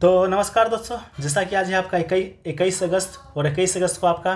तो नमस्कार दोस्तों, जैसा कि आज है आपका 21 अगस्त और 21 अगस्त को आपका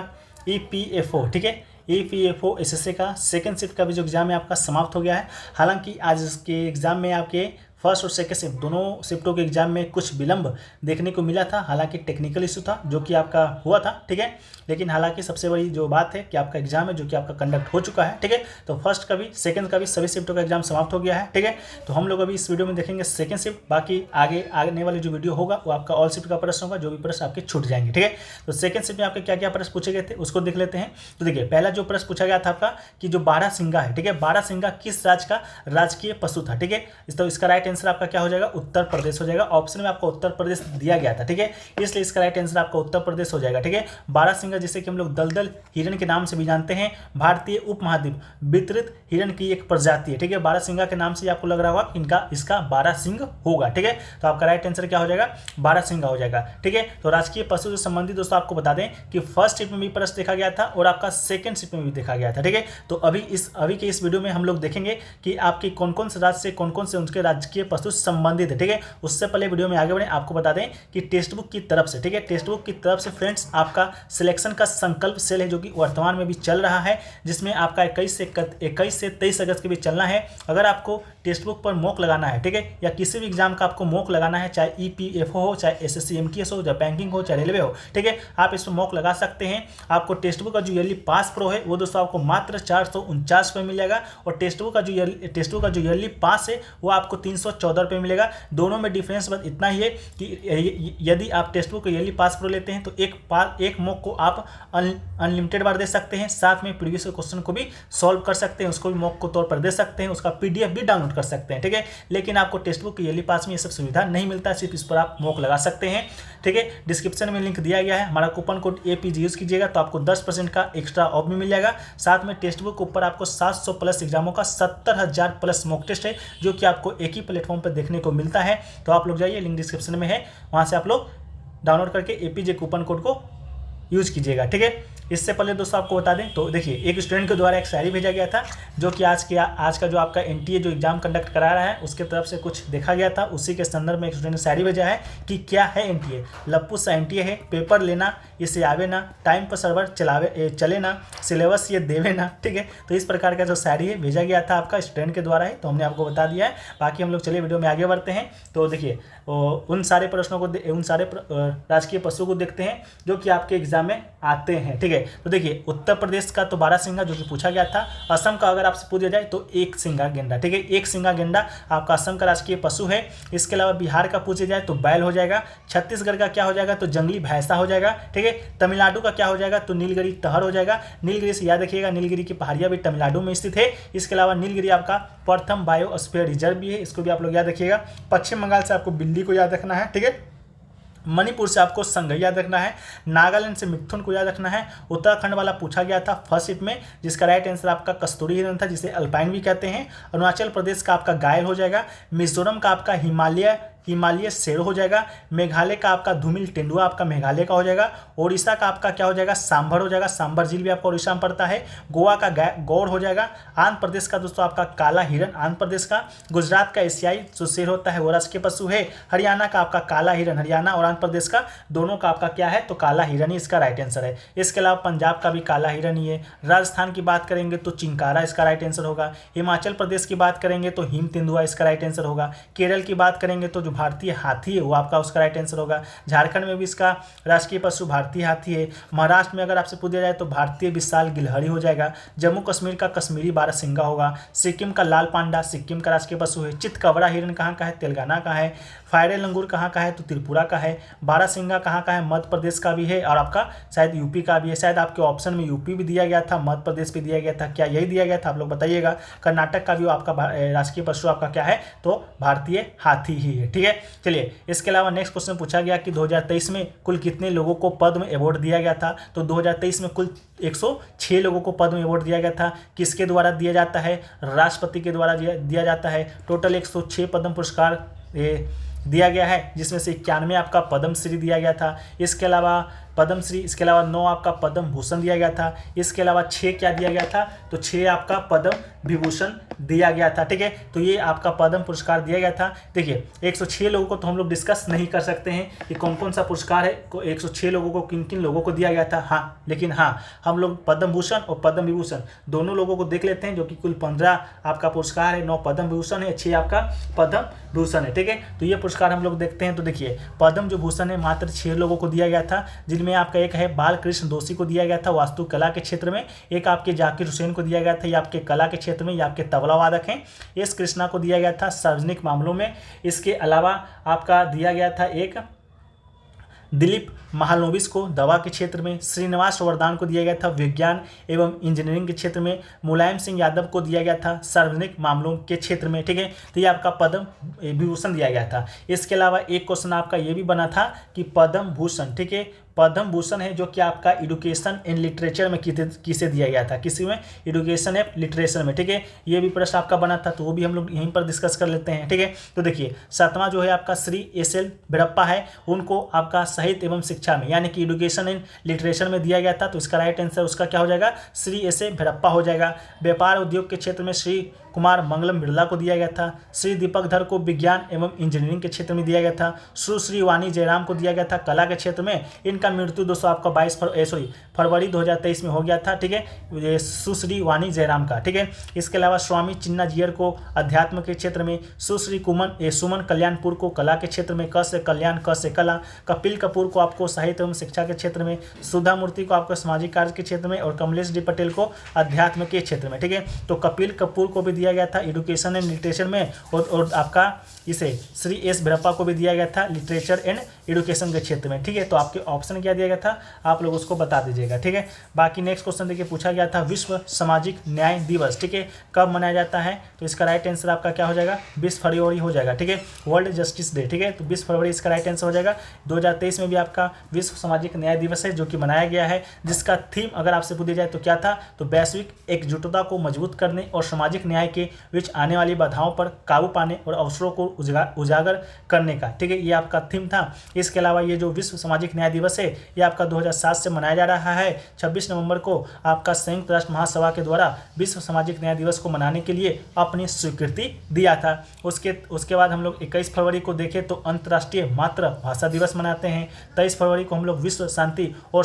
EPFO, ठीक है, EPFO SSC का सेकंड शिफ्ट का भी जो एग्ज़ाम है आपका समाप्त हो गया है। हालांकि आज इसके एग्ज़ाम में आपके फर्स्ट और सेकंड शिफ्ट दोनों शिफ्टों के एग्जाम में कुछ विलंब देखने को मिला था। हालांकि टेक्निकल इशू था जो कि आपका हुआ था, ठीक है, लेकिन हालांकि सबसे बड़ी जो बात है कि आपका एग्जाम है जो कि आपका कंडक्ट हो चुका है, ठीक है। तो फर्स्ट का भी सेकंड का भी सभी शिफ्टों का एग्जाम समाप्त हो गया है, ठीक है। तो हम लोग अभी इस वीडियो में देखेंगे सेकंड शिफ्ट, बाकी आगे आने वाले जो वीडियो होगा वो आपका ऑल शिफ्ट का प्रश्न होगा, जो भी प्रश्न आपके छूट जाएंगे, ठीक है। तो सेकंड शिफ्ट में आपके क्या क्या प्रश्न पूछे गए थे उसको देख लेते हैं। तो देखिए, पहला जो प्रश्न पूछा गया था आपका कि जो बारहसिंगा है, ठीक है, बारहसिंगा किस राज्य का राजकीय पशु था, ठीक है। तो इसका राइट आंसर आपका क्या हो जाएगा, उत्तर प्रदेश हो जाएगा। ऑप्शन में आपको उत्तर प्रदेश दिया गया था, ठीक है, इसलिए इसका राइट आंसर आपका उत्तर प्रदेश हो जाएगा, ठीक है। बारहसिंगा जिसे कि हम लोग दलदल हिरण के नाम से भी जानते हैं, भारतीय उपमहाद्वीप वितरित हिरण की एक प्रजाति है, ठीक है। बारहसिंगा के नाम से आपको लग रहा होगा इनका इसका बारहसिंग होगा, ठीक है। तो आपका राइट आंसर क्या हो जाएगा, बारहसिंगा हो जाएगा, ठीक है। तो राजकीय पशु से संबंधित दोस्तों आपको बता दें कि फर्स्ट शिफ्ट में भी प्रश्न देखा गया था और आपका सेकंड शिफ्ट में भी देखा गया था, ठीक है। तो अभी के इस वीडियो में हम लोग देखेंगे कि आपकी कौन कौन से राज्य से कौन कौन से उनके राजकीय पशु संबंधित है, ठीक है। उससे पहले वीडियो में आगे बढ़े आपको बता दें कि टेक्स्ट बुक की तरफ से, ठीक है, टेक्स्ट बुक की तरफ से फ्रेंड्स आपका सिलेक्शन का संकल्प सेल है जो कि वर्तमान में भी चल रहा है, जिसमें आपका 21 से 23 अगस्त के बीच चलना है। अगर आपको टेक्स्ट बुक पर मॉक लगाना है, ठीक है, या किसी भी एग्जाम का आपको मॉक लगाना है, चाहे EPFO हो, चाहे SSC MTS हो, चाहे बैंकिंग हो, चाहे रेलवे हो, ठीक है, आप इसमें मॉक लगा सकते हैं। आपको टेक्स्ट बुक का जो ईयरली पास प्रो है वो दोस्तों आपको मात्र 449 रुपये मिलेगा, और टेक्स्ट बुक का जो ईयरली पास है वो आपको 314 रुपये मिलेगा। दोनों में डिफरेंस बस इतना ही है कि यदि आप टेक्स्ट बुक का ईयरली पास प्रो लेते हैं तो एक मॉक को आप अनलिमिटेड बार दे सकते हैं, साथ में प्रीवियस क्वेश्चन को भी सॉल्व कर सकते हैं, उसको भी मॉक को तौर पर दे सकते हैं, उसका PDF भी डाउनलोड कर सकते हैं, ठीक है। लेकिन आपको टेक्स्ट बुक के ईयरली पास में ये सब सुविधा नहीं मिलता, सिर्फ इस पर आप मॉक लगा सकते हैं, ठीक है। डिस्क्रिप्शन में लिंक दिया गया है, हमारा कूपन कोड APG यूज कीजिएगा तो आपको 10% का एक्स्ट्रा ऑफ भी मिल जाएगा। साथ में टेक्स्ट बुक के ऊपर आपको 700 प्लस एग्जामों का 70,000 प्लस मॉक टेस्ट है जो कि आपको एक ही प्लेटफॉर्म पर देखने को मिलता है। तो आप लोग जाइए, लिंक डिस्क्रिप्शन में है, वहाँ से आप लोग डाउनलोड करके APJ कूपन कोड को यूज कीजिएगा, ठीक है। इससे पहले दोस्तों आपको बता दें, तो देखिए, एक स्टूडेंट के द्वारा एक शायरी भेजा गया था जो कि आज का जो आपका NTA जो एग्जाम कंडक्ट करा रहा है उसके तरफ से कुछ देखा गया था, उसी के संदर्भ में एक स्टूडेंट ने शायरी भेजा है कि क्या है NTA, लप्पू सा NTA है, पेपर लेना इसे आवे ना, टाइम पर सर्वर चले ना, सिलेबस ये देवे ना, ठीक है। तो इस प्रकार का जो शायरी है भेजा गया था आपका स्टूडेंट के द्वारा है, तो हमने आपको बता दिया है। बाकी हम लोग चलिए वीडियो में आगे बढ़ते हैं। तो देखिए, उन सारे प्रश्नों को उन सारे राजकीय पशु को देखते हैं जो कि आपके एग्जाम में आते हैं, ठीक है। तो देखिए, उत्तर प्रदेश का तो बारहसिंगा जो कि पूछा गया था, असम का अगर आपसे पूछा जाए तो एक सिंगा गेंडा, ठीक है, एक सिंगा गेंडा आपका असम का राजकीय पशु है। इसके अलावा बिहार का पूछा जाए तो बैल हो जाएगा, छत्तीसगढ़ का क्या हो जाएगा तो जंगली भैंसा हो जाएगा, ठीक है। तमिलनाडु का क्या हो जाएगा तो नीलगिरी तहर हो जाएगा। नीलगिरी से याद रखिएगा, नीलगिरी की पहाड़ियाँ भी तमिलनाडु में स्थित है। इसके अलावा नीलगिरी आपका प्रथम बायोस्फीयर रिजर्व भी है, इसको भी आप लोग याद रखिएगा। पश्चिम बंगाल से आपको बिल्ली को याद रखना है, ठीक है। मणिपुर से आपको संगई याद रखना है, नागालैंड से मिथुन को याद रखना है। उत्तराखंड वाला पूछा गया था फर्स्ट शिफ्ट में, जिसका राइट आंसर आपका कस्तूरी हिरण था, जिसे अल्पाइन भी कहते हैं। अरुणाचल प्रदेश का आपका घायल हो जाएगा। मिजोरम का आपका हिमालय शेर हो जाएगा। मेघालय का आपका धूमिल तेंदुआ आपका मेघालय का हो जाएगा। ओडिशा का आपका क्या हो जाएगा, सांभर हो जाएगा, सांभर झील भी आपका ओडिशा में पड़ता है। गोवा का गौर हो जाएगा। आंध्र प्रदेश का दोस्तों आपका काला हिरण आंध्र प्रदेश का। गुजरात का एशियाई जो शेर होता है वो राष्ट्रीय पशु है। हरियाणा का आपका काला हिरण, हरियाणा और आंध्र प्रदेश का दोनों का आपका क्या है तो काला हिरण ही इसका राइट आंसर है। इसके अलावा पंजाब का भी काला हिरण ही है। राजस्थान की बात करेंगे तो चिंकारा इसका राइट आंसर होगा। हिमाचल प्रदेश की बात करेंगे तो हिम तेंदुआ इसका राइट आंसर होगा। केरल की बात करेंगे तो जो भारतीय हाथी है वो आपका उसका राइट आंसर होगा। झारखंड में भी इसका राष्ट्रीय पशु भारतीय हाथी है। महाराष्ट्र में अगर आपसे पूछा जाए तो भारतीय विशाल गिलहरी हो जाएगा। जम्मू कश्मीर का कश्मीरी बारहसिंगा होगा। सिक्किम का लाल पांडा सिक्किम का राष्ट्रीय पशु है। चितकबरा हिरण कहाँ का है, तेलंगाना का है। फायरे लंगूर कहाँ का है तो त्रिपुरा का है। बारहसिंगा कहाँ का है, मध्य प्रदेश का भी है, और आपका शायद यूपी का भी है। शायद आपके ऑप्शन में यूपी भी दिया गया था, मध्य प्रदेश भी दिया गया था, क्या यही दिया गया था आप लोग बताइएगा। कर्नाटक का भी आपका राष्ट्रीय पशु आपका क्या है तो भारतीय हाथी ही है, ठीक है। चलिए, इसके अलावा नेक्स्ट क्वेश्चन पूछा गया कि 2023 में कुल कितने लोगों को पद्म अवार्ड दिया गया था। तो 2023 में कुल 106 लोगों को पद्म अवार्ड दिया गया था। किसके द्वारा दिया जाता है, राष्ट्रपति के द्वारा दिया जाता है। टोटल 106 पद्म पुरस्कार दिया गया है, जिसमें से 91 आपका पद्मश्री दिया गया था। इसके अलावा पद्मश्री, इसके अलावा 9 आपका पद्म भूषण दिया गया था। इसके अलावा 6 क्या दिया गया था, तो 6 आपका पद्म विभूषण दिया गया था। ठीक है, तो ये आपका पद्म पुरस्कार दिया गया था। देखिए 106 लोगों को तो हम लोग डिस्कस नहीं कर सकते हैं कि कौन कौन सा पुरस्कार है, 106 लोगों को किन किन लोगों को दिया गया था। हाँ, लेकिन हाँ हम लोग पद्म भूषण और पद्म विभूषण दोनों लोगों को देख लेते हैं, जो कि कुल 15 आपका पुरस्कार है। 9 पद्म विभूषण है, 6 आपका पद्म भूषण है। ठीक है, तो ये पुरस्कार हम लोग देखते हैं। तो देखिए पद्म जो भूषण है मात्र 6 लोगों को दिया गया था, जिनमें आपका एक है बालकृष्ण दोषी को दिया गया था वास्तुकला के क्षेत्र में, एक आपके जाकिर हुसैन को दिया गया था, ये आपके कला के क्षेत्र में, ये आपके तबला वादक हैं। एस कृष्णा को दिया गया था सार्वजनिक मामलों में। इसके अलावा आपका दिया गया था एक दिलीप महालनोबिस को दवा के क्षेत्र में, श्रीनिवास वरदान को दिया गया था विज्ञान एवं इंजीनियरिंग के क्षेत्र में, मुलायम सिंह यादव को दिया गया था सार्वजनिक मामलों के क्षेत्र में। ठीक है, तो ये आपका पद्म विभूषण दिया गया था। इसके अलावा एक क्वेश्चन आपका ये भी बना था कि पद्म भूषण, ठीक है, पद्म भूषण है जो कि आपका एजुकेशन एंड लिटरेचर में किसे दिया गया था, किसी में, एजुकेशन एंड लिटरेचर में। ठीक है, ये भी प्रश्न आपका बना था, तो वो भी हम लोग यहीं पर डिस्कस कर लेते हैं। ठीक है, तो देखिए 7वां जो है आपका श्री एस.एल. भिड़प्पा है, उनको आपका साहित्य एवं शिक्षा में यानी कि एजुकेशन एंड लिटरेचर में दिया गया था। तो इसका राइट आंसर उसका क्या हो जाएगा, श्री एस.ए. भिड़प्पा हो जाएगा। व्यापार उद्योग के क्षेत्र में श्री कुमार मंगलम बिरला को दिया गया था। श्री दीपक धर को विज्ञान एवं इंजीनियरिंग के क्षेत्र में दिया गया था। सुश्री वाणी जयराम को दिया गया था कला के क्षेत्र में। इनका मृत्यु दोस्तों आपका 22 फरवरी 2023 में हो गया था। ठीक है, ये सुश्री वाणी जयराम का। ठीक है, इसके अलावा स्वामी चिन्नाजियर को अध्यात्म के क्षेत्र में, सुश्री सुमन कल्याणपुर को कला के क्षेत्र में, क से कल्याण क से कला, कपिल कपूर को आपको साहित्य एवं शिक्षा के क्षेत्र में, सुधा मूर्ति को आपको सामाजिक कार्य के क्षेत्र में, और कमलेश डी पटेल को अध्यात्म के क्षेत्र में। ठीक है, तो कपिल कपूर को भी दिया गया था एजुकेशन एंड लिटरेचर में, और आपका इसे श्री एस भिड़प्पा को भी दिया गया था लिटरेचर एंड एजुकेशन के क्षेत्र में। ठीक है, तो आपके ऑप्शन क्या दिया गया था आप लोग उसको बता दीजिएगा। ठीक है, बाकी नेक्स्ट क्वेश्चन देखिए पूछा गया था विश्व सामाजिक न्याय दिवस, ठीक है, कब मनाया जाता है, तो इसका राइट आंसर आपका क्या हो जाएगा, 20 फरवरी हो जाएगा। ठीक है, वर्ल्ड जस्टिस डे। ठीक है, तो 20 फरवरी इसका राइट आंसर हो जाएगा। 2023 में भी आपका विश्व सामाजिक न्याय दिवस है जो कि मनाया गया है, जिसका थीम अगर आपसे पूछा जाए तो क्या था, तो वैश्विक एकजुटता को मजबूत करने और सामाजिक न्याय के बीच आने वाली बाधाओं पर काबू पाने और अवसरों को उजागर करने का। ठीक है, ये आपका थीम था। इसके अलावा ये जो विश्व सामाजिक न्याय दिवस है ये आपका 2007 से मनाया जा रहा है। 26 नवंबर को आपका संयुक्त राष्ट्र महासभा के द्वारा विश्व सामाजिक न्याय दिवस को मनाने के लिए अपनी स्वीकृति दिया था। उसके बाद हम लोग 21 फरवरी को देखें तो अंतर्राष्ट्रीय मातृभाषा दिवस मनाते हैं। 23 फरवरी को हम लोग विश्व शांति और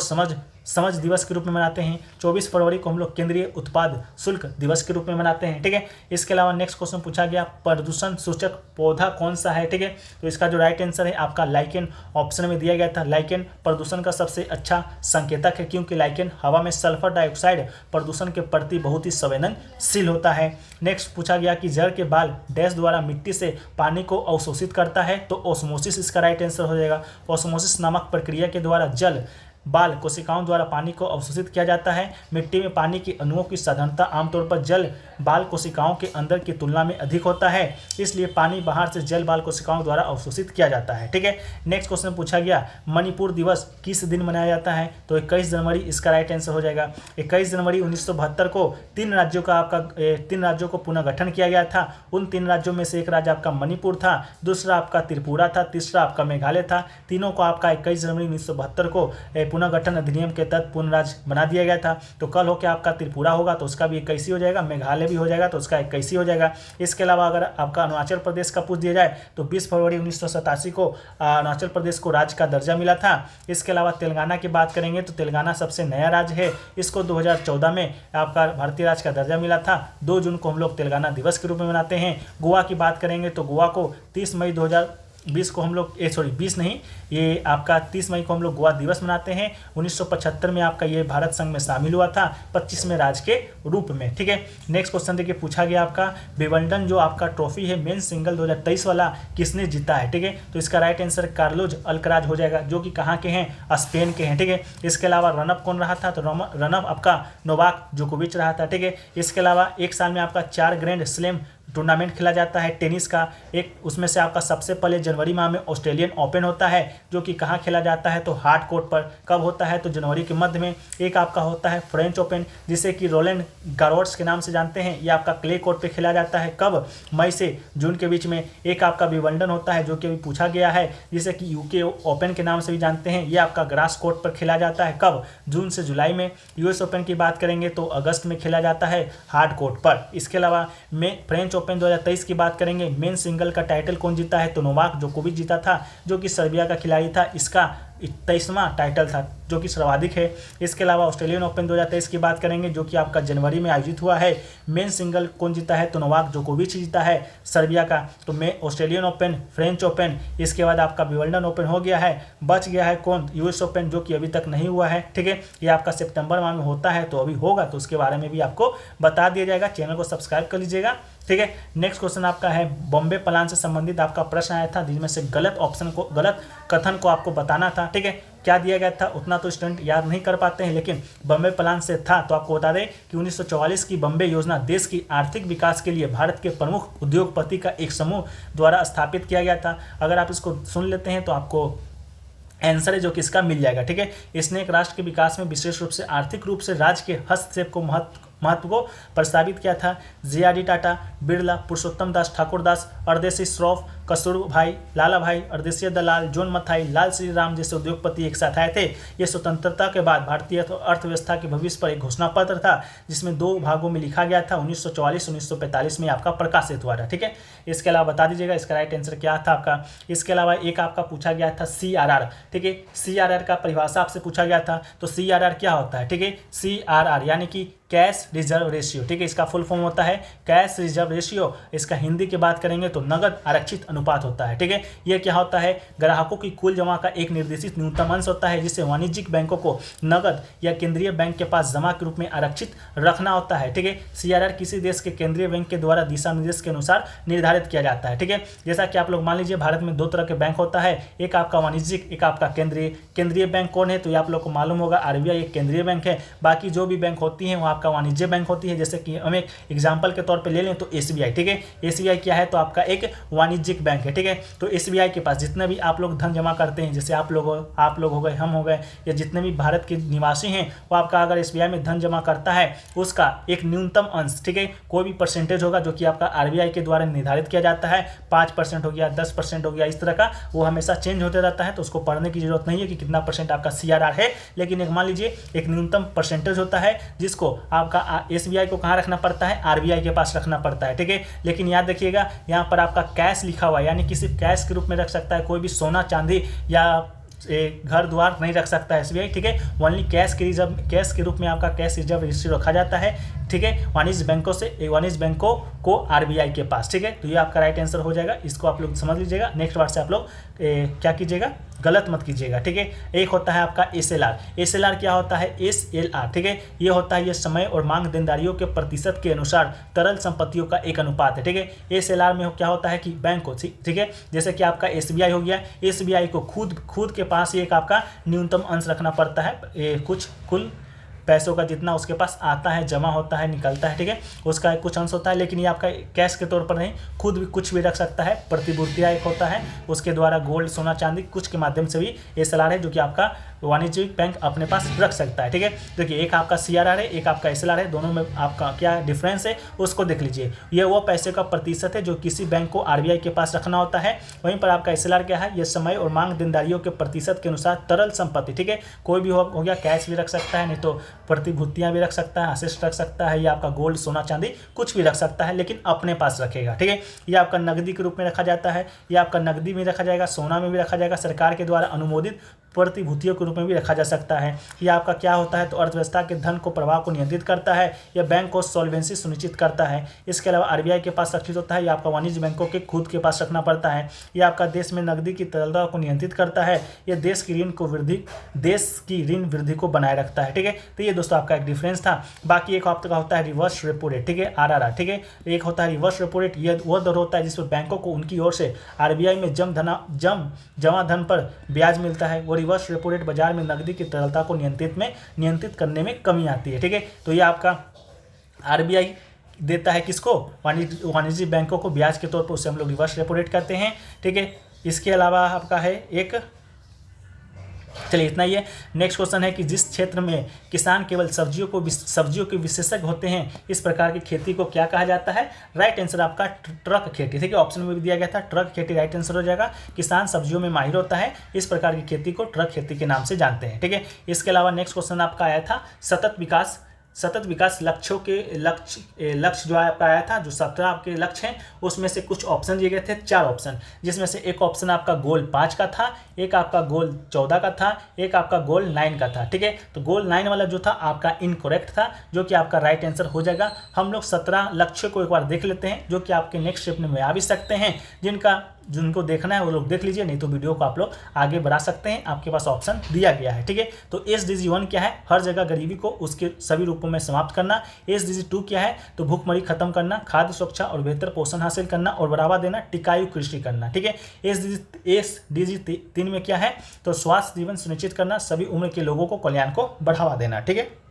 समझ दिवस के रूप में मनाते हैं। 24 फरवरी को हम लोग केंद्रीय उत्पाद शुल्क दिवस के रूप में मनाते हैं। ठीक है, इसके अलावा नेक्स्ट क्वेश्चन पूछा गया प्रदूषण सूचक पौधा कौन सा है। ठीक है, तो इसका जो राइट आंसर है आपका लाइकेन ऑप्शन में दिया गया था। लाइकेन प्रदूषण का सबसे अच्छा संकेतक है, क्योंकि लाइकेन हवा में सल्फर डाइऑक्साइड प्रदूषण के प्रति बहुत ही संवेदनशील होता है। नेक्स्ट पूछा गया कि जड़ के बाल डैश द्वारा मिट्टी से पानी को अवशोषित करता है, तो ऑस्मोसिस इसका राइट आंसर हो जाएगा। ऑस्मोसिस नामक प्रक्रिया के द्वारा जल बाल कोशिकाओं द्वारा पानी को अवशोषित किया जाता है। मिट्टी में पानी के अणुओं की साधारणता आमतौर पर जल बाल कोशिकाओं के अंदर की तुलना में अधिक होता है, इसलिए पानी बाहर से जल बाल कोशिकाओं द्वारा अवशोषित किया जाता है। ठीक है, नेक्स्ट क्वेश्चन पूछा गया मणिपुर दिवस किस दिन मनाया जाता है, तो 21 जनवरी इसका राइट आंसर हो जाएगा। 21 जनवरी 1972 को 3 राज्यों को पुनर्गठन किया गया था। उन 3 राज्यों में से एक राज्य आपका मणिपुर था, दूसरा आपका त्रिपुरा था, तीसरा आपका मेघालय था। तीनों को आपका 21 जनवरी 1972 को पुनर्गठन अधिनियम के तहत पूर्ण राज्य बना दिया गया था। तो कल होकर आपका त्रिपुरा होगा तो उसका भी 21 हो जाएगा, मेघालय भी हो जाएगा तो उसका 21 हो जाएगा। इसके अलावा अगर आपका अरुणाचल प्रदेश का पूछ दिया जाए तो 20 फरवरी 1987 को अरुणाचल प्रदेश को राज्य का दर्जा मिला था। इसके अलावा तेलंगाना की बात करेंगे तो तेलंगाना सबसे नया राज्य है, इसको 2014 में आपका भारतीय राज्य का दर्जा मिला था। 2 जून को हम लोग तेलंगाना दिवस के रूप में मनाते हैं। गोवा की बात करेंगे तो गोवा को 30 मई 2020 को हम लोग 20 नहीं, ये आपका 30 मई को हम लोग गोवा दिवस मनाते हैं। 1975 में आपका ये भारत संघ में शामिल हुआ था, 25वें राज्य के रूप में। ठीक है, नेक्स्ट क्वेश्चन देखिए पूछा गया आपका विंबलडन जो आपका ट्रॉफी है मेन सिंगल 2023 वाला किसने जीता है। ठीक है, तो इसका राइट आंसर कार्लोस अल्कराज हो जाएगा, जो कि कहाँ के हैं, स्पेन के हैं। ठीक है, इसके अलावा रनअप कौन रहा था, तो रनअप आपका नोवाक जोकोविच रहा था। ठीक है, इसके अलावा एक साल में आपका 4 ग्रैंड स्लैम टूर्नामेंट खेला जाता है टेनिस का। एक उसमें से आपका सबसे पहले जनवरी माह में ऑस्ट्रेलियन ओपन होता है, जो कि कहाँ खेला जाता है तो हार्ड कोर्ट पर। कब होता है तो जनवरी के मध्य में। एक आपका होता है फ्रेंच ओपन, जिसे कि रोलैंड गारोट्स के नाम से जानते हैं। ये आपका क्ले कोर्ट पे खेला जाता है। कब? मई से जून के बीच में। एक आपका विंबलडन होता है, जो कि अभी पूछा गया है, जिसे कि यूके ओपन के नाम से भी जानते हैं। ये आपका ग्रास कोर्ट पर खेला जाता है। कब? जून से जुलाई में। यूएस ओपन की बात करेंगे तो अगस्त में खेला जाता है हार्ड कोर्ट पर। इसके अलावा फ्रेंच ओपन 2023 की बात करेंगे, मेन सिंगल का टाइटल कौन जीता है तो नोवाक जोकोविच जीता था, जो कि सर्बिया का खिलाड़ी था। इसका 23वां टाइटल था, जो कि सर्वाधिक है। इसके अलावा ऑस्ट्रेलियन ओपन 2023 की बात करेंगे, जो कि आपका जनवरी में आयोजित हुआ है। मेन सिंगल कौन जीता है तो नोवाक जोकोविच जीता है सर्बिया का। तो मैं ऑस्ट्रेलियन ओपन, फ्रेंच ओपन, इसके बाद आपका विंबलडन ओपन हो गया है। बच गया है कौन? यूएस ओपन, जो कि अभी तक नहीं हुआ है। ठीक है, ये आपका सितंबर माह में होता है, तो अभी होगा तो उसके बारे में भी आपको बता दिया जाएगा। चैनल को सब्सक्राइब कर लीजिएगा। ठीक है, नेक्स्ट क्वेश्चन आपका है बॉम्बे प्लान से संबंधित आपका प्रश्न आया था, जिसमें से गलत कथन को आपको बताना था। ठीक है, क्या दिया गया था उतना तो स्टूडेंट याद नहीं कर पाते हैं, लेकिन बॉम्बे प्लान से था। तो आपको बता दें कि 1944 की बॉम्बे योजना देश की आर्थिक विकास के लिए भारत के प्रमुख उद्योगपति का एक समूह द्वारा स्थापित किया गया था। अगर आप इसको सुन लेते हैं तो आपको आंसर है जो कि इसका मिल जाएगा। ठीक है, इसने एक राष्ट्र के विकास में विशेष रूप से आर्थिक रूप से राज्य के हस्तक्षेप को महत्व को प्रस्तावित किया था। जे.आर.डी. टाटा, बिरला, पुरुषोत्तम दास ठाकुरदास, अरदेशी श्रॉफ, कस्तूरभाई, लाला भाई, अरदेशी दलाल, जॉन मथाई, लाल श्री राम जैसे उद्योगपति एक साथ आए थे। ये स्वतंत्रता के बाद भारतीय अर्थव्यवस्था के भविष्य पर एक घोषणा पत्र था, जिसमें 2 भागों में लिखा गया था। 1944-1945 में आपका प्रकाशित हुआ था। ठीक है, इसके अलावा बता दीजिएगा इसका राइट आंसर क्या था आपका। इसके अलावा एक आपका पूछा गया था CRR। ठीक है, CRR का परिभाषा आपसे पूछा गया था, तो CRR क्या होता है? ठीक है, CRR यानी कि कैश रिजर्व रेशियो। ठीक है, इसका फुल फॉर्म होता है कैश रिजर्व रेशियो। इसका हिंदी की बात करेंगे तो नगद आरक्षित अनुपात होता है। ठीक है, यह क्या होता है? ग्राहकों की कुल जमा का एक निर्देशित न्यूनतम अंश होता है, जिसे वाणिज्यिक बैंकों को नगद या केंद्रीय बैंक के पास जमा के रूप में आरक्षित रखना होता है। ठीक है, CRR किसी देश के केंद्रीय बैंक के द्वारा दिशा निर्देश के अनुसार निर्धारित किया जाता है। ठीक है, जैसा कि आप लोग मान लीजिए भारत में 2 तरह के बैंक होता है, एक आपका वाणिज्यिक, एक आपका केंद्रीय। केंद्रीय बैंक कौन है तो ये आप लोग को मालूम होगा, RBI एक केंद्रीय बैंक है। बाकी जो भी बैंक होती है वो आपका वाणिज्य बैंक होती है। जैसे कि हम एक एग्जांपल के तौर पे ले लें तो SBI। ठीक है, SBI क्या है तो आपका एक वाणिज्यिक बैंक है। ठीक है, तो SBI के पास जितने भी आप लोग धन जमा करते हैं, जैसे आप लोग हो गए, हम हो गए, या जितने भी भारत के निवासी हैं, वो आपका अगर SBI में धन जमा करता है, उसका एक न्यूनतम अंश, ठीक है, कोई भी परसेंटेज होगा जो कि आपका RBI के द्वारा निर्धारित किया जाता है। 5% हो गया, 10% हो गया, इस तरह का वो हमेशा चेंज होते रहता है। तो उसको पढ़ने की जरूरत नहीं है कि कितना परसेंट आपका CRR है, लेकिन एक मान लीजिए एक न्यूनतम परसेंटेज होता है, जिसको आपका SBI को कहाँ रखना पड़ता है? RBI के पास रखना पड़ता है। ठीक है, लेकिन याद रखिएगा यहाँ पर आपका कैश लिखा हुआ है, यानी किसी कैश के रूप में रख सकता है, कोई भी सोना चांदी या घर द्वार नहीं रख सकता है SBI। ठीक है, ओनली कैश के रूप में आपका कैश रिजर्व रेशियो रखा जाता है। ठीक है, वाणिज्य बैंकों को RBI के पास। ठीक है, तो ये आपका राइट आंसर हो जाएगा, इसको आप लोग समझ लीजिएगा। नेक्स्ट बार से आप लोग क्या कीजिएगा, गलत मत कीजिएगा। ठीक है, एक होता है आपका SLR क्या होता है? SLR, ठीक है, ये होता है, ये समय और मांग देनदारियों के प्रतिशत के अनुसार तरल संपत्तियों का एक अनुपात है। ठीक है, SLR में क्या होता है कि बैंक को, ठीक है, जैसे कि आपका SBI हो गया, SBI को खुद के पास ही एक आपका न्यूनतम अंश रखना पड़ता है, कुछ कुल पैसों का जितना उसके पास आता है, जमा होता है, निकलता है। ठीक है, उसका कुछ अंश होता है, लेकिन ये आपका कैश के तौर पर नहीं, खुद भी कुछ भी रख सकता है। प्रतिभूतियाँ एक होता है, उसके द्वारा गोल्ड, सोना, चांदी, कुछ के माध्यम से भी SLR है, जो कि आपका वाणिज्यिक बैंक अपने पास रख सकता है। ठीक है, देखिए एक आपका CRR है, एक आपका SLR है, दोनों में आपका क्या डिफरेंस है उसको देख लीजिए। ये वो पैसे का प्रतिशत है जो किसी बैंक को RBI के पास रखना होता है। वहीं पर आपका SLR क्या है? ये समय और मांग देनदारियों के प्रतिशत के अनुसार तरल संपत्ति, ठीक है, कोई भी हो गया, कैश भी रख सकता है, नहीं तो प्रतिभूतियां भी रख सकता है, असेट्स रख सकता है, या आपका गोल्ड, सोना, चांदी कुछ भी रख सकता है, लेकिन अपने पास रखेगा। ठीक है, ये आपका नकदी के रूप में रखा जाता है, या आपका नकदी में रखा जाएगा, सोना में भी रखा जाएगा, सरकार के द्वारा अनुमोदित प्रतिभूतियों के रूप में भी रखा जा सकता है। यह आपका क्या होता है तो अर्थव्यवस्था के धन को प्रवाह को नियंत्रित करता है, यह बैंक को सॉल्वेंसी सुनिश्चित करता है। इसके अलावा RBI के पास रक्षित होता है, यह आपका वाणिज्य बैंकों के खुद के पास रखना पड़ता है। यह आपका देश में नकदी की तरलता को नियंत्रित करता है, यह देश की ऋण वृद्धि को बनाए रखता है। ठीक है, तो ये दोस्तों आपका एक डिफरेंस था। बाकी एक आपका होता है रिवर्स रेपो रेट, ठीक है, RRR। ठीक है, एक होता है रिवर्स रेपो रेट, यह वो दर होता है जिसमें बैंकों को उनकी ओर से RBI में जमा धन पर ब्याज मिलता है। वो रिवर्स रेपो रेट बाजार में नकदी की तरलता को नियंत्रित करने में कमी आती है। ठीक है, तो ये आपका RBI देता है किसको, वाणिज्यिक बैंकों को ब्याज के तौर पर, उसे हम लोग रिवर्स रेपो रेट कहते हैं, ठीक है। इसके अलावा आपका है एक, चलिए इतना ही है। नेक्स्ट क्वेश्चन है कि जिस क्षेत्र में किसान केवल सब्जियों के विशेषज्ञ होते हैं, इस प्रकार की खेती को क्या कहा जाता है। राइट आंसर आपका ट्रक खेती, ठीक है, ऑप्शन में भी दिया गया था ट्रक खेती, राइट आंसर हो जाएगा। किसान सब्जियों में माहिर होता है, इस प्रकार की खेती को ट्रक खेती के नाम से जानते हैं, ठीक है। इसके अलावा नेक्स्ट क्वेश्चन आपका आया था सतत विकास लक्ष्यों के लक्ष्य जो आपका आया था, जो 17 आपके लक्ष्य हैं, उसमें से कुछ ऑप्शन दिए गए थे, 4 ऑप्शन, जिसमें से एक ऑप्शन आपका गोल 5 का था, एक आपका गोल 14 का था, एक आपका गोल 9 का था, ठीक है। तो गोल 9 वाला जो था आपका इनकरेक्ट था, जो कि आपका राइट आंसर हो जाएगा। हम लोग 17 लक्ष्यों को एक बार देख लेते हैं, जो कि आपके नेक्स्ट स्टेप में आ भी सकते हैं। जिनको देखना है वो लोग देख लीजिए, नहीं तो वीडियो को आप लोग आगे बढ़ा सकते हैं, आपके पास ऑप्शन दिया गया है, ठीक है। तो SDG 1 क्या है, हर जगह गरीबी को उसके सभी रूपों में समाप्त करना। SDG 2 क्या है, तो भूखमरी खत्म करना, खाद्य सुरक्षा और बेहतर पोषण हासिल करना और बढ़ावा देना, टिकाऊ कृषि करना, ठीक है। SDG 3 में क्या है, तो स्वास्थ्य जीवन सुनिश्चित करना, सभी उम्र के लोगों को कल्याण को बढ़ावा देना, ठीक है।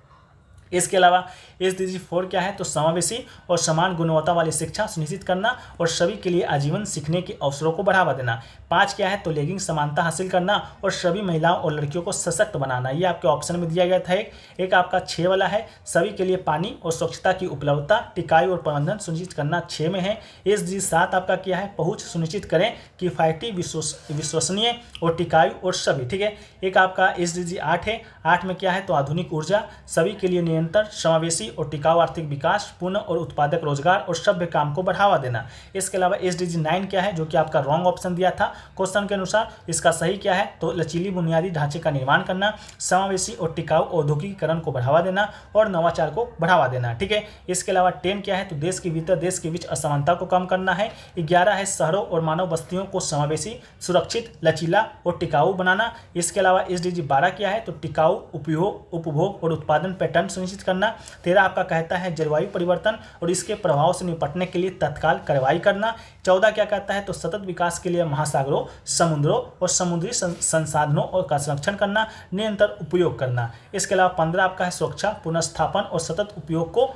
इसके अलावा SDG 4 क्या है, तो समावेशी और समान गुणवत्ता वाली शिक्षा सुनिश्चित करना और सभी के लिए आजीवन सीखने के अवसरों को बढ़ावा देना। 5 क्या है, तो लैंगिक समानता हासिल करना और सभी महिलाओं और लड़कियों को सशक्त बनाना। ये आपके ऑप्शन में दिया गया था। एक आपका 6 वाला है, सभी के लिए पानी और स्वच्छता की उपलब्धता, टिकाऊ और प्रबंधन सुनिश्चित करना, 6 में है। SDG 7 आपका क्या है, पहुँच सुनिश्चित करें, किफायती, विश्वसनीय और टिकाऊ और सभी, ठीक है। एक आपका SDG 8 है, 8 में क्या है, तो आधुनिक ऊर्जा, सभी के लिए निरंतर समावेशी और टिकाऊ आर्थिक विकास, पूर्ण और उत्पादक रोजगार और सभ्य काम को बढ़ावा देना। इसके अलावा SDG 9 क्या है, जो कि आपका रॉन्ग ऑप्शन दिया था क्वेश्चन के अनुसार, इसका सही क्या है, तो लचीली बुनियादी ढांचे का निर्माण करना, समावेशी और टिकाऊ औद्योगिकीकरण को बढ़ावा देना और नवाचार को बढ़ावा देना, ठीक है। इसके अलावा 10 क्या है, तो देश के भीतर देश के बीच असमानता को कम करना है। 11 है, शहरों और मानव बस्तियों को समावेशी, सुरक्षित, लचीला और टिकाऊ बनाना। इसके अलावा SDG 12 क्या है, तो टिकाऊ उपभोग और उत्पादन पैटर्न सुनिश्चित करना। 13 आपका कहता है जलवायु परिवर्तन और इसके प्रभाव से निपटने के लिए तत्काल कार्रवाई करना। 14 क्या कहता है, तो सतत विकास के लिए महासागरों, समुद्रों और समुद्री संसाधनों और का संरक्षण करना, निरंतर उपयोग करना। इसके अलावा 15 आपका है सुरक्षा, पुनर्स्थापन और सतत उपयोग को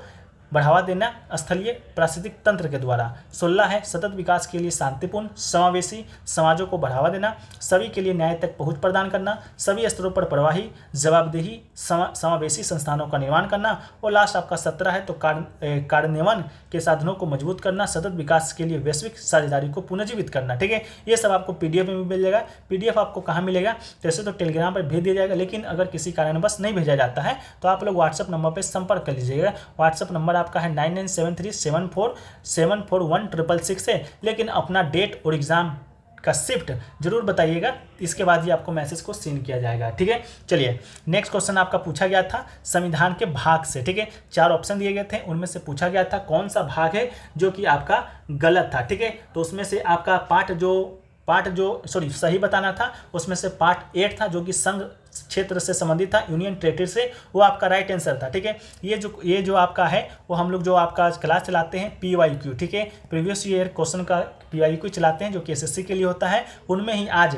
बढ़ावा देना स्थलीय पारिस्थितिक तंत्र के द्वारा। 16 है, सतत विकास के लिए शांतिपूर्ण समावेशी समाजों को बढ़ावा देना, सभी के लिए न्याय तक पहुंच प्रदान करना, सभी स्तरों पर प्रवाही जवाबदेही समावेशी संस्थानों का निर्माण करना। और लास्ट आपका 17 है, तो कार्यान्वयन के साधनों को मजबूत करना, सतत विकास के लिए वैश्विक साझेदारी को पुनर्जीवित करना, ठीक है। ये सब आपको PDF में भी मिल जाएगा। PDF आपको कहाँ मिलेगा, जैसे तो टेलीग्राम पर भेज दिया जाएगा, लेकिन अगर किसी कारणवश नहीं भेजा जाता है तो आप लोग व्हाट्सएप नंबर पर संपर्क कर लीजिएगा। व्हाट्सएप नंबर आपका है 9973747166 है, लेकिन अपना डेट और एग्जाम का शिफ्ट जरूर बताइएगा, इसके बाद ही आपको मैसेज को सीन किया जाएगा, ठीक है। चलिए नेक्स्ट क्वेश्चन आपका पूछा गया था संविधान के भाग से, ठीक है। 4 ऑप्शन दिए गए थे, उनमें से पूछा गया था कौन सा भाग है जो कि आपका गलत था, ठीक है। तो उसमें से आपका सही बताना था, उसमें से पार्ट 8 था जो कि संघ क्षेत्र से संबंधित था, यूनियन टेरिटरी से, वो आपका राइट आंसर था, ठीक है। ये जो आपका है वो हम लोग जो आपका क्लास चलाते हैं PYQ, ठीक है, प्रीवियस ईयर क्वेश्चन का PYQ चलाते हैं जो कि SSC के लिए होता है, उनमें ही आज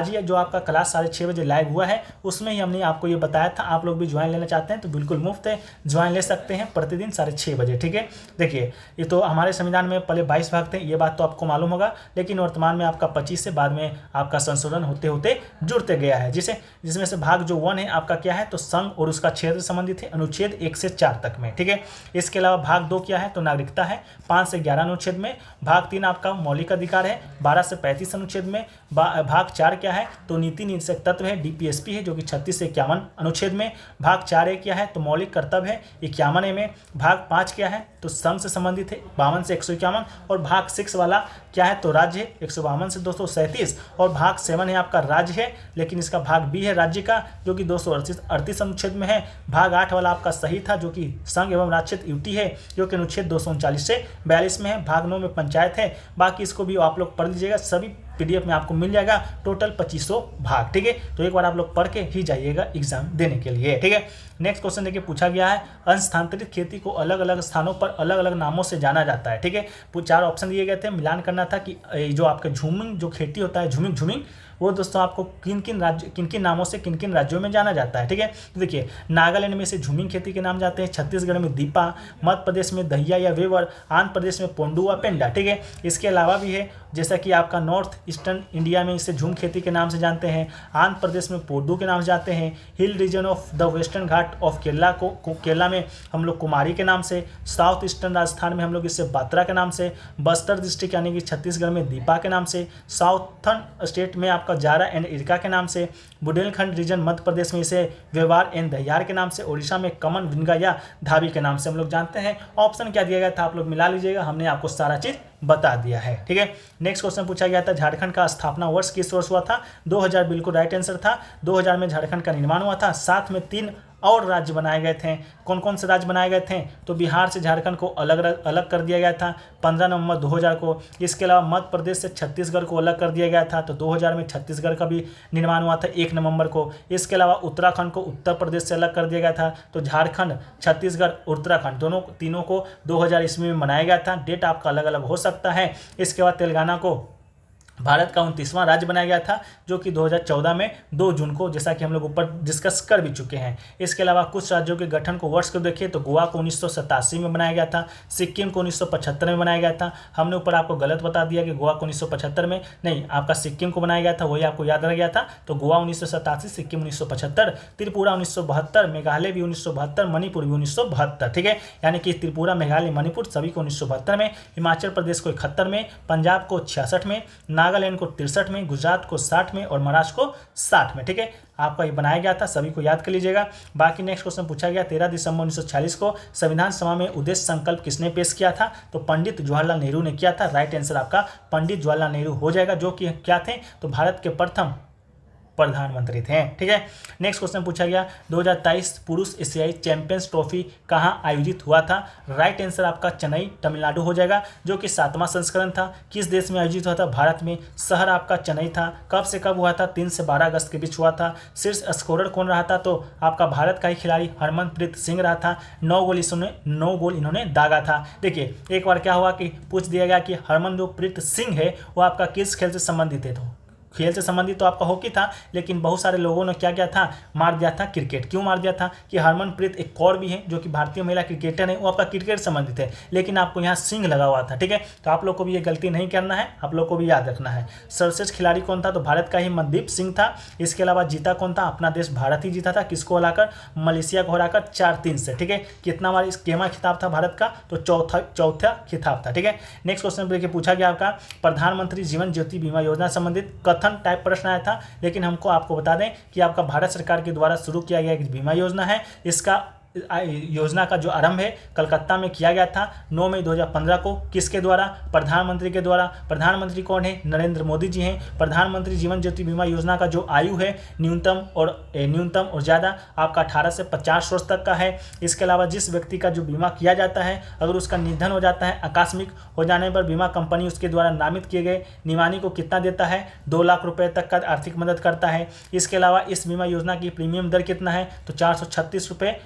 ही जो आपका क्लास 6:30 बजे लाइव हुआ है, उसमें ही हमने आपको ये बताया था। आप लोग भी ज्वाइन लेना चाहते हैं तो बिल्कुल मुफ्त है, ज्वाइन ले सकते हैं प्रतिदिन 6:30 बजे, ठीक है। देखिए ये तो हमारे संविधान में पहले 22 भाग थे, ये बात तो आपको मालूम होगा, लेकिन वर्तमान में आपका 25 से बाद में आपका संशोधन होते होते जुड़ते गया है, जिसमें से भाग जो 1 है आपका क्या है, तो संघ और उसका क्षेत्र संबंधित है, अनुच्छेद 1 से 4 तक में, ठीक है। इसके अलावा भाग 2 क्या है, तो नागरिकता है, 5 से 11 अनुच्छेद में। भाग 3 आपका मौलिक अधिकार है, 12 से 35 अनुच्छेद में। भाग 4 क्या है, तो नीति निर्देशक तत्व है, DPSP है, जो कि 36 से 51 अनुच्छेद में। भाग 4A क्या है, तो मौलिक कर्तव्य है, 51 में। भाग 5 क्या है, तो संघ से संबंधित है, 52 से 151। और भाग 6 वाला क्या है, तो राज्य है, 152 से 237। और भाग 7 है आपका राज्य है, लेकिन इसका भाग B है राज्य का, जो कि 238 अनुच्छेद में है। भाग 8 वाला आपका सही था, जो कि संघ एवं राज्य क्षेत्र यूटी है, जो कि अनुच्छेद 239 से 42 में है। भाग 9 में पंचायत है, बाकी इसको भी आप लोग पढ़ लीजिएगा। सभी PDF में आपको मिल जाएगा टोटल 2500 भाग, ठीक है। तो एक बार आप लोग पढ़ के ही जाइएगा एग्जाम देने के लिए, ठीक है। नेक्स्ट क्वेश्चन देखिए पूछा गया है, स्थानांतरित खेती को अलग अलग स्थानों पर अलग अलग नामों से जाना जाता है, ठीक है। 4 ऑप्शन दिए गए थे, मिलान करना था कि जो आपका झूमिंग जो खेती होता है झूमिंग वो दोस्तों आपको किन किन नामों से किन किन राज्यों में जाना जाता है, ठीक है। तो देखिए नागालैंड में से झूमिंग खेती के नाम जाते हैं, छत्तीसगढ़ में दीपा, मध्य प्रदेश में दहिया या वेवर, आंध्र प्रदेश में पोंडू व पेंडा, ठीक है। इसके अलावा भी है जैसा कि आपका नॉर्थ ईस्टर्न इंडिया में इसे झूम खेती के नाम से जानते हैं, आंध्र प्रदेश में पोडू के नाम से जानते हैं, hill region of the western Ghat of Kerala को केरला में हम लोग कुमारी के नाम से, साउथ ईस्टर्न राजस्थान में हम लोग इसे बात्रा के नाम से, बस्तर डिस्ट्रिक्ट यानी कि छत्तीसगढ़ में दीपा के नाम से, साउथर्न स्टेट में आपका जारा एंड इरका के नाम से, बुंदेलखंड रीजन मध्य प्रदेश में इसे व्यवहार एंड दहियार के नाम से, उड़ीसा में कमन विनगा या धाबी के नाम से हम लोग जानते हैं। ऑप्शन क्या दिया गया था आप लोग मिला लीजिएगा, हमने आपको सारा चीज बता दिया है, ठीक है। नेक्स्ट क्वेश्चन पूछा गया था, झारखंड का स्थापना वर्ष किस वर्ष हुआ था? 2000 बिल्कुल राइट आंसर था। 2000 में झारखंड का निर्माण हुआ था, साथ में 3 और राज्य बनाए गए थे। कौन कौन से राज्य बनाए गए थे? तो बिहार से झारखंड को अलग कर दिया गया था 15 नवंबर 2000 को। इसके अलावा मध्य प्रदेश से छत्तीसगढ़ को अलग कर दिया गया था, तो 2000 में छत्तीसगढ़ का भी निर्माण हुआ था 1 नवंबर को। इसके अलावा उत्तराखंड को उत्तर प्रदेश से अलग कर दिया गया था, तो झारखंड, छत्तीसगढ़, उत्तराखंड तीनों को 2000 ईस्वी में मनाया गया था। डेट आपका अलग अलग हो सकता है। इसके बाद तेलंगाना को भारत का 29वां राज्य बनाया गया था, जो कि 2014 में 2 जून को, जैसा कि हम लोग ऊपर डिस्कस कर भी चुके हैं। इसके अलावा कुछ राज्यों के गठन को वर्ष को देखिए तो गोवा को 1987 में बनाया गया था, सिक्किम को 1975 में बनाया गया था। हमने ऊपर आपको गलत बता दिया कि गोवा को 1975 में नहीं, आपका सिक्किम को बनाया गया था, वही आपको याद रह गया था। तो गोवा 1987, सिक्किम 1975, त्रिपुरा 1972, मेघालय भी 1972, मणिपुर भी 1972, ठीक है। यानी कि त्रिपुरा, मेघालय, मणिपुर सभी को 1972 में, हिमाचल प्रदेश को 71 में, पंजाब को 66 में, नागालैंड को 63 में, गुजरात को 60 में और महाराष्ट्र को 60 में, ठीक है। आपका ये बनाया गया था, सभी को याद कर लीजिएगा। बाकी नेक्स्ट क्वेश्चन पूछा गया, 13 दिसंबर 1946 को संविधान सभा में उद्देश्य संकल्प किसने पेश किया था? तो पंडित जवाहरलाल नेहरू ने किया था। राइट आंसर आपका पंडित जवाहरलाल नेहरू हो जाएगा, जो कि क्या थे? तो भारत के प्रथम प्रधानमंत्री थे, ठीक है। नेक्स्ट क्वेश्चन पूछा गया, 2023 पुरुष एशियाई चैंपियंस ट्रॉफी कहां आयोजित हुआ था? राइट आंसर आपका चेन्नई, तमिलनाडु हो जाएगा, जो कि 7वां संस्करण था। किस देश में आयोजित हुआ था? भारत में। शहर आपका चेन्नई था। कब से कब हुआ था? 3 से 12 अगस्त के बीच हुआ था। शीर्ष स्कोरर कौन रहा था? तो आपका भारत का ही खिलाड़ी हरमनप्रीत सिंह रहा था। 9 गोल इन्होंने दागा था। देखिए एक बार क्या हुआ कि पूछ दिया गया कि हरमनप्रीत सिंह है वो आपका किस खेल से संबंधित है? तो खेल से संबंधित तो आपका हॉकी था, लेकिन बहुत सारे लोगों ने क्या किया था? मार दिया था क्रिकेट। क्यों मार दिया था? कि हरमनप्रीत एक कौर भी है जो कि भारतीय महिला क्रिकेटर है, वो आपका क्रिकेट संबंधित है, लेकिन आपको यहाँ सिंह लगा हुआ था, ठीक है। तो आप लोग को भी ये गलती नहीं करना है, आप लोग को भी याद रखना है। सर्वश्रेष्ठ खिलाड़ी कौन था? तो भारत का ही मनदीप सिंह था। इसके अलावा जीता कौन था? अपना देश भारत ही जीता था। किसको हराकर? मलेशिया को हराकर 4-3 से, ठीक है। कितना बार इस केमा खिताब था भारत का? तो चौथा खिताब था, ठीक है। नेक्स्ट क्वेश्चन देखिए पूछा गया आपका, प्रधानमंत्री जीवन ज्योति बीमा योजना संबंधित कथन टाइप प्रश्न आया था, लेकिन आपको बता दें कि आपका भारत सरकार के द्वारा शुरू किया गया एक बीमा योजना है। इसका योजना का जो आरंभ है कलकत्ता में किया गया था 9 मई 2015 को। किसके द्वारा? प्रधानमंत्री के द्वारा। प्रधानमंत्री कौन है? नरेंद्र मोदी जी हैं। प्रधानमंत्री जीवन ज्योति बीमा योजना का जो आयु है न्यूनतम और ज़्यादा आपका 18 से 50 वर्ष तक का है। इसके अलावा जिस व्यक्ति का जो बीमा किया जाता है, अगर उसका निधन हो जाता है, आकस्मिक हो जाने पर बीमा कंपनी उसके द्वारा नामित किए गए निवानी को कितना देता है? 2 लाख रुपये तक का आर्थिक मदद करता है। इसके अलावा इस बीमा योजना की प्रीमियम दर कितना है? तो 436 रुपये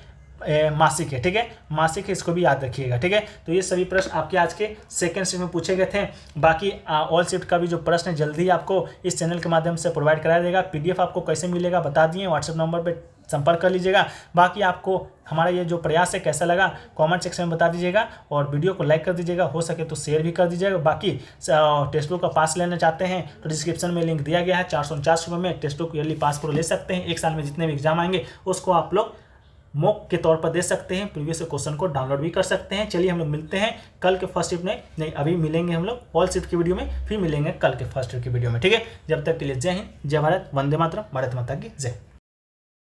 मासिक है, ठीक है। मासिक है, इसको भी याद रखिएगा, ठीक है। तो ये सभी प्रश्न आपके आज के सेकंड शिफ्ट में पूछे गए थे। बाकी ऑल शिफ्ट का भी जो प्रश्न है जल्दी आपको इस चैनल के माध्यम से प्रोवाइड कराया जाएगा। PDF आपको कैसे मिलेगा बता दिए, व्हाट्सएप नंबर पे संपर्क कर लीजिएगा। बाकी आपको हमारा ये जो प्रयास है कैसा लगा कमेंट सेक्शन में बता दीजिएगा, और वीडियो को लाइक कर दीजिएगा, हो सके तो शेयर भी कर दीजिएगा। बाकी टेक्स्ट बुक का पास लेना चाहते हैं तो डिस्क्रिप्शन में लिंक दिया गया है। 449 रुपये में text book yearly pass pro ले सकते हैं। 1 साल में जितने भी एग्जाम आएंगे उसको आप लोग मॉक के तौर पर दे सकते हैं। प्रीवियस क्वेश्चन को डाउनलोड भी कर सकते हैं। चलिए हम लोग मिलते हैं कल के फर्स्ट शिफ्ट में, नहीं अभी मिलेंगे हम लोग ऑल शिफ्ट की वीडियो में, फिर मिलेंगे कल के फर्स्ट शिफ्ट की वीडियो में, ठीक है। जब तक के लिए जय हिंद, जय भारत, वंदे मातरम, भारत माता की जय।